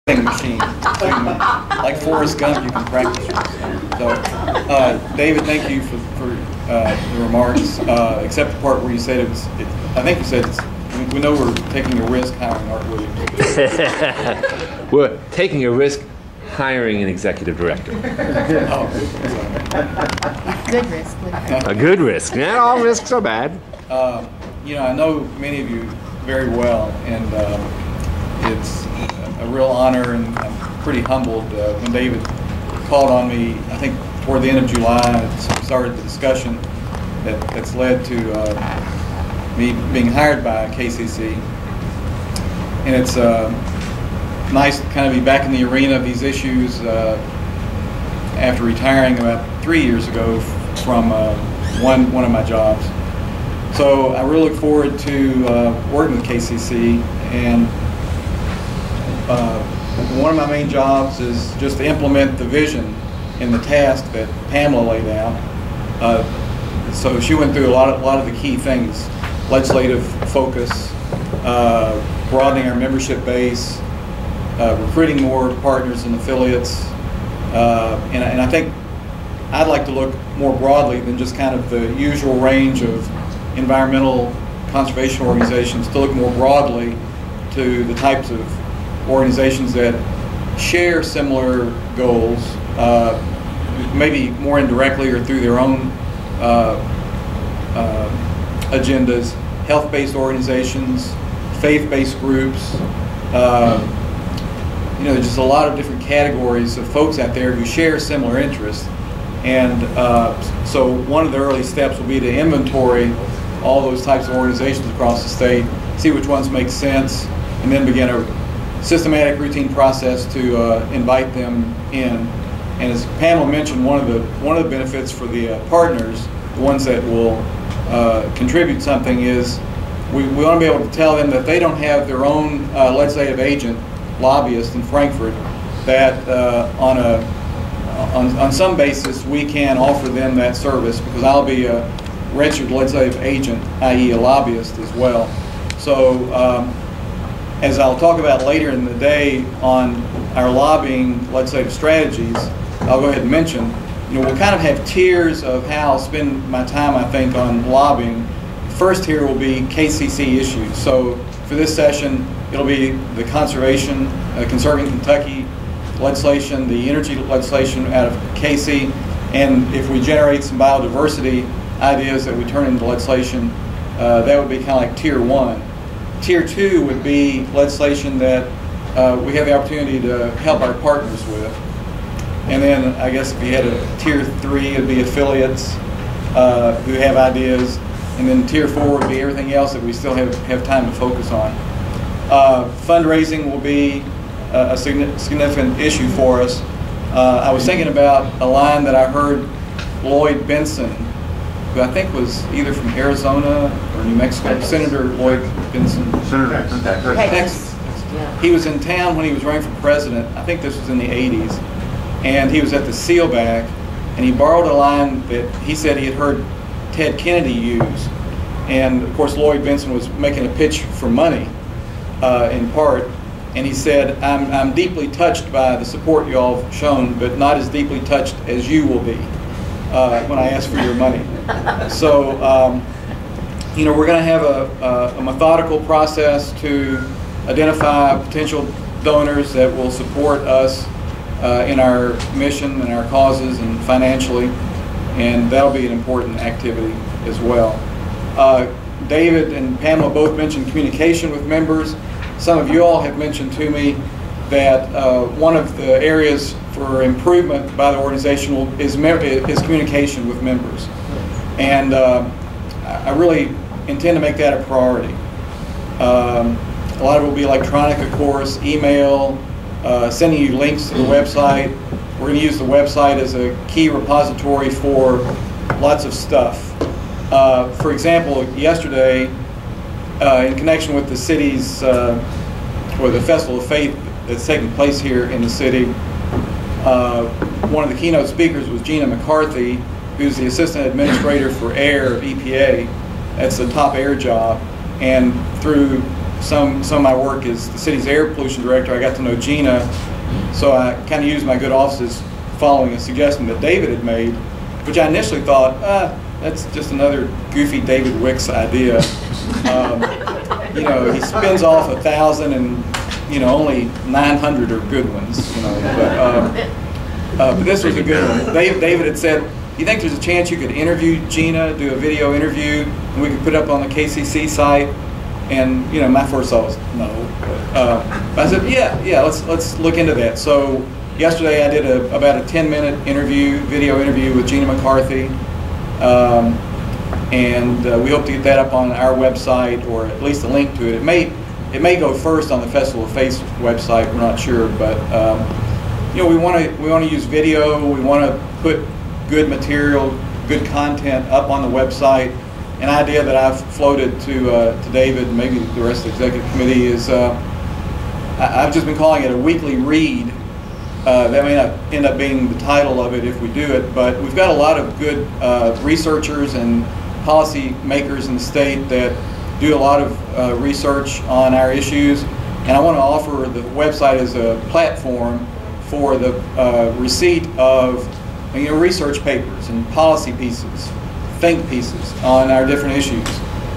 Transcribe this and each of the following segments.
machine. Like Forrest Gump, you can practice. So, David, thank you for the remarks, except the part where you said I think you said we know we're taking a risk hiring Art Williams. We're taking a risk hiring an executive director. Oh, Good risk. A good risk. Not all risks are bad. I know many of you very well, and it's a real honor, and I'm pretty humbled when David called on me, I think toward the end of July, and started the discussion that's led to me being hired by KCC. And it's nice to kind of be back in the arena of these issues after retiring about 3 years ago from one of my jobs. So I really look forward to working with KCC, and one of my main jobs is just to implement the vision and the task that Pamela laid out. So she went through a lot of the key things: legislative focus, broadening our membership base, recruiting more partners and affiliates, and I think I'd like to look more broadly than just kind of the usual range of environmental conservation organizations, to look more broadly to the types of organizations that share similar goals, maybe more indirectly or through their own agendas, health-based organizations, faith-based groups. There's just a lot of different categories of folks out there who share similar interests. And so one of the early steps will be to inventory all those types of organizations across the state, see which ones make sense, and then begin a systematic routine process to invite them in. And as Pamela mentioned, one of the benefits for the partners, the ones that will contribute something, is we want to be able to tell them that they don't have their own legislative agent, lobbyist in Frankfurt, that on some basis we can offer them that service, because I'll be a registered legislative agent, i.e. a lobbyist as well. So as I'll talk about later in the day on our lobbying legislative strategies, I'll go ahead and mention, we'll kind of have tiers of how I'll spend my time, I think, on lobbying. The first tier will be KCC issues. So for this session, it'll be the conservation, Conserving Kentucky legislation, the energy legislation out of KC, and if we generate some biodiversity ideas that we turn into legislation, that would be kind of like tier one. Tier two would be legislation that we have the opportunity to help our partners with. And then I guess if you had a tier three, it'd be affiliates who have ideas. And then tier four would be everything else that we still have time to focus on. Fundraising will be a significant issue for us. I was thinking about a line that I heard Lloyd Benson, who I think was either from Arizona or New Mexico, Senator Lloyd Benson. Senator Texas. He was in town when he was running for president. I think this was in the 80s. And he was at the Sealback, and he borrowed a line that he said he had heard Ted Kennedy use. And of course, Lloyd Benson was making a pitch for money, in part. And he said, I'm deeply touched by the support you all have shown, but not as deeply touched as you will be when I ask for your money. So, we're going to have a methodical process to identify potential donors that will support us in our mission and our causes and financially, and that'll be an important activity as well. David and Pamela both mentioned communication with members. Some of you all have mentioned to me that one of the areas for improvement by the organization is communication with members. And I really intend to make that a priority. A lot of it will be electronic, of course, email, sending you links to the website. We're going to use the website as a key repository for lots of stuff. For example, yesterday, in connection with the city's, or the Festival of Faith that's taking place here in the city, one of the keynote speakers was Gina McCarthy, who's the Assistant Administrator for Air of EPA. That's the top air job. And through some of my work as the city's air pollution director, I got to know Gina, so I kind of used my good offices following a suggestion that David had made, which I initially thought, that's just another goofy David Wicks idea. You know, he spins off 1,000 and, you know, only 900 are good ones, you know, but this was a good one. David had said, you think there's a chance you could interview Gina, do a video interview, and we could put it up on the KCC site? And, you know, my first thought was no. But I said, yeah, let's look into that. So yesterday I did about a 10-minute video interview with Gina McCarthy. And we hope to get that up on our website, or at least a link to it. It may go first on the Festival of Faith website. We're not sure, but you know, we want to use video. We want to put good material, good content up on the website. An idea that I've floated to David and maybe the rest of the executive committee is I've just been calling it a weekly read. That may not end up being the title of it if we do it, but we've got a lot of good researchers and policy makers in the state that do a lot of research on our issues, and I want to offer the website as a platform for the receipt of, you know, research papers and policy pieces, think pieces on our different issues,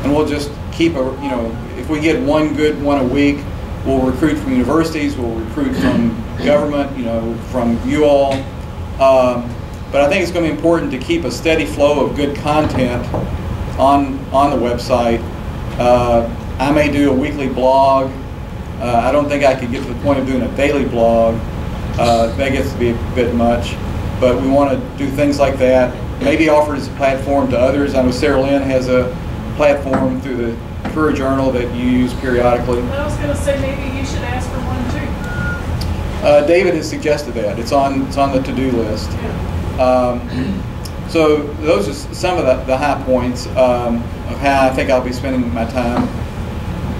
and we'll just keep you know, if we get one good one a week, we'll recruit from universities, we'll recruit from government, you know, from you all. But I think it's going to be important to keep a steady flow of good content on the website. I may do a weekly blog. I don't think I could get to the point of doing a daily blog. That gets to be a bit much. But we want to do things like that. Maybe offer it as a platform to others. I know Sarah Lynn has a platform through the Career Journal that you use periodically. I was going to say maybe you should ask for one too. David has suggested that. It's on the to-do list. Yeah. So those are some of the high points of how I think I'll be spending my time.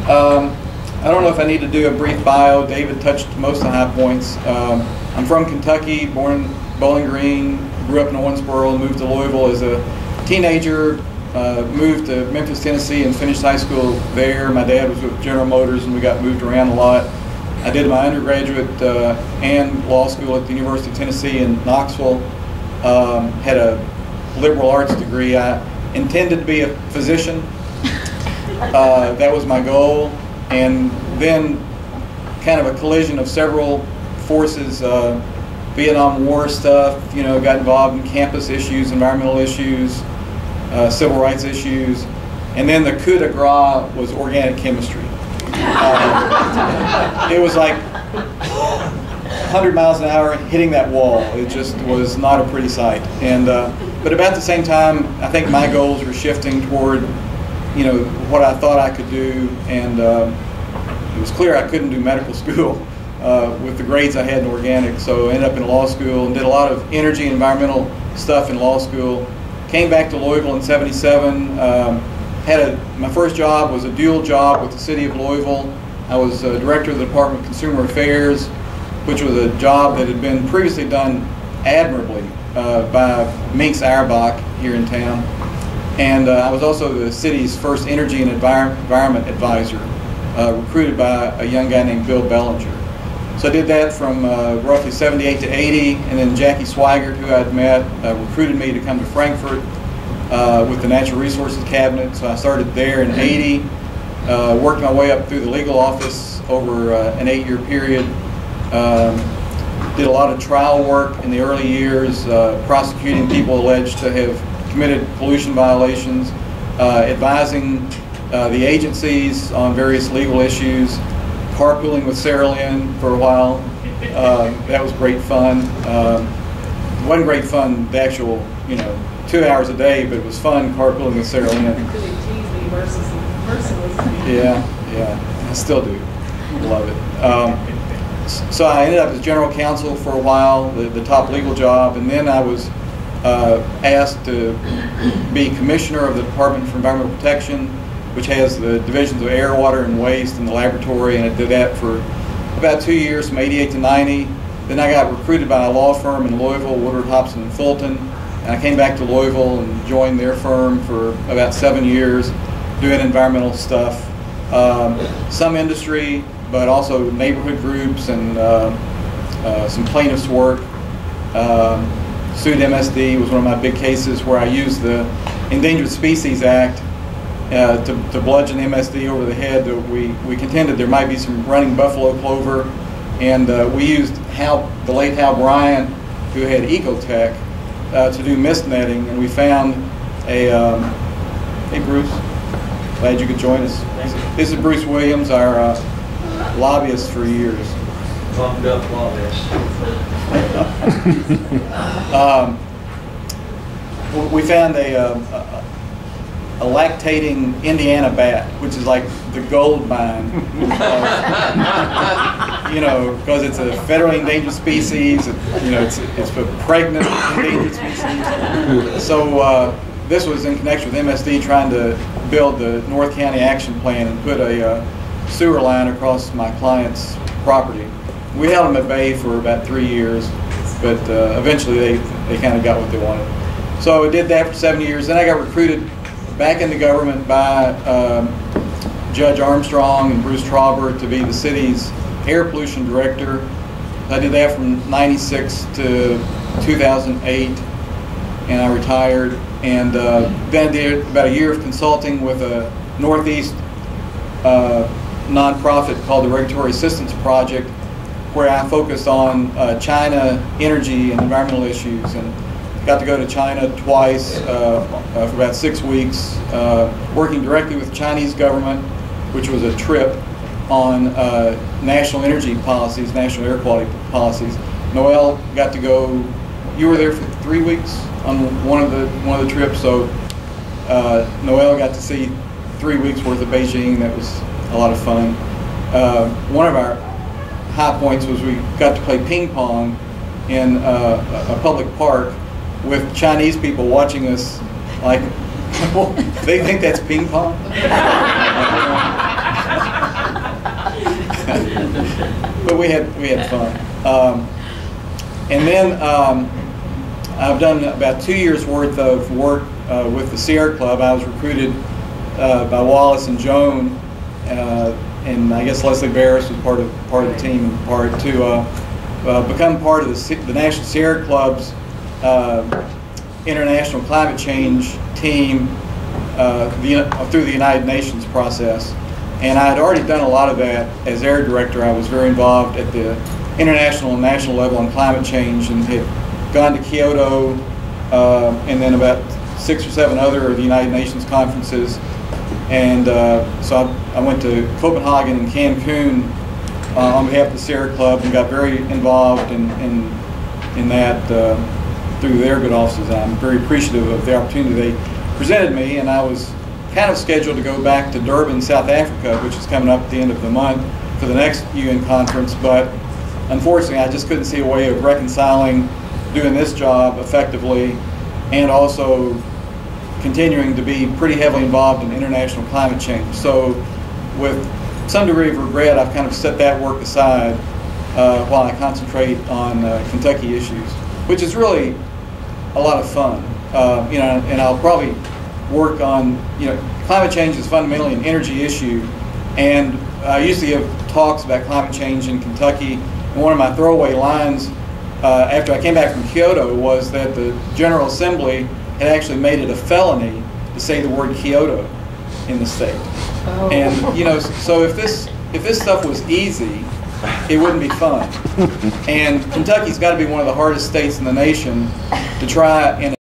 I don't know if I need to do a brief bio. David touched most of the high points. I'm from Kentucky, born in Bowling Green, grew up in Owensboro, moved to Louisville as a teenager, moved to Memphis, Tennessee, and finished high school there. My dad was with General Motors, and we got moved around a lot. I did my undergraduate and law school at the University of Tennessee in Knoxville. Had a liberal arts degree. I intended to be a physician. That was my goal. And then kind of a collision of several forces, Vietnam War stuff, you know, got involved in campus issues, environmental issues, civil rights issues, and then the coup de grace was organic chemistry. It was like 100 miles an hour hitting that wall. It just was not a pretty sight. And but about the same time, I think my goals were shifting toward, you know, what I thought I could do, and it was clear I couldn't do medical school with the grades I had in organics, so I ended up in law school and did a lot of energy and environmental stuff in law school. Came back to Louisville in '77. My first job was a dual job with the city of Louisville. I was director of the Department of Consumer Affairs, which was a job that had been previously done admirably by Minx Auerbach here in town. And I was also the city's first energy and environment advisor, recruited by a young guy named Bill Bellinger. So I did that from roughly 78 to 80, and then Jackie Swigert, who I'd met, recruited me to come to Frankfurt with the Natural Resources Cabinet. So I started there in 80, worked my way up through the legal office over an 8-year period. Did a lot of trial work in the early years, prosecuting people alleged to have committed pollution violations, advising the agencies on various legal issues, carpooling with Sarah Lynn for a while. That was great fun. It wasn't great fun, the actual, 2 hours a day, but it was fun carpooling with Sarah Lynn. Yeah, I still do. Love it. So I ended up as general counsel for a while, the top legal job, and then I was asked to be commissioner of the Department for Environmental Protection, which has the divisions of air, water, and waste in the laboratory, and I did that for about 2 years, from 88 to 90. Then I got recruited by a law firm in Louisville, Woodward, Hobson, and Fulton, and I came back to Louisville and joined their firm for about 7 years, doing environmental stuff. some industry, but also neighborhood groups and some plaintiffs' work. Sued MSD was one of my big cases where I used the Endangered Species Act to bludgeon MSD over the head. We contended there might be some running buffalo clover, and we used the late Hal Bryant, who had Ecotech, to do mist netting, and we found a, hey Bruce, glad you could join us. This is Bruce Williams, our lobbyist for years. Bumped up lobbyist. We found a lactating Indiana bat, which is like the gold mine, you know, because it's a federally endangered species. You know, it's a pregnant endangered species. So this was in connection with MSD trying to build the North County Action Plan and put a sewer line across my client's property. We held them at bay for about 3 years, but eventually they kind of got what they wanted. So I did that for 7 years. Then I got recruited back into government by Judge Armstrong and Bruce Trauber to be the city's air pollution director. I did that from '96 to 2008, and I retired. And then I did about a year of consulting with a Northeast nonprofit called the Regulatory Assistance Project, where I focused on China energy and environmental issues, and got to go to China twice for about 6 weeks, working directly with the Chinese government, which was a trip on national energy policies, national air quality policies. Noel got to go. You were there for 3 weeks on one of the trips, so Noel got to see 3 weeks worth of Beijing. That was a lot of fun. One of our high points was we got to play ping pong in a public park with Chinese people watching us, like, they think that's ping pong? But we had fun. And then I've done about 2 years worth of work with the Sierra Club. I was recruited by Wallace and Joan, and I guess Leslie Barris was part of the team in part to become part of the National Sierra Club's international climate change team through the United Nations process. And I had already done a lot of that as air director. I was very involved at the international and national level on climate change, and had gone to Kyoto and then about 6 or 7 other of the United Nations conferences. And so I went to Copenhagen and Cancun on behalf of the Sierra Club, and got very involved in that through their good offices. I'm very appreciative of the opportunity they presented me, and I was kind of scheduled to go back to Durban, South Africa, which is coming up at the end of the month for the next UN conference, but unfortunately I just couldn't see a way of reconciling doing this job effectively and also continuing to be pretty heavily involved in international climate change. So with some degree of regret, I've kind of set that work aside while I concentrate on Kentucky issues, which is really a lot of fun. You know, and I'll probably work on, you know, climate change is fundamentally an energy issue, and I used to give talks about climate change in Kentucky, and one of my throwaway lines after I came back from Kyoto was that the General Assembly had actually made it a felony to say the word Kyoto in the state. Oh. And, you know, so if this stuff was easy, it wouldn't be fun. And Kentucky's got to be one of the hardest states in the nation to try and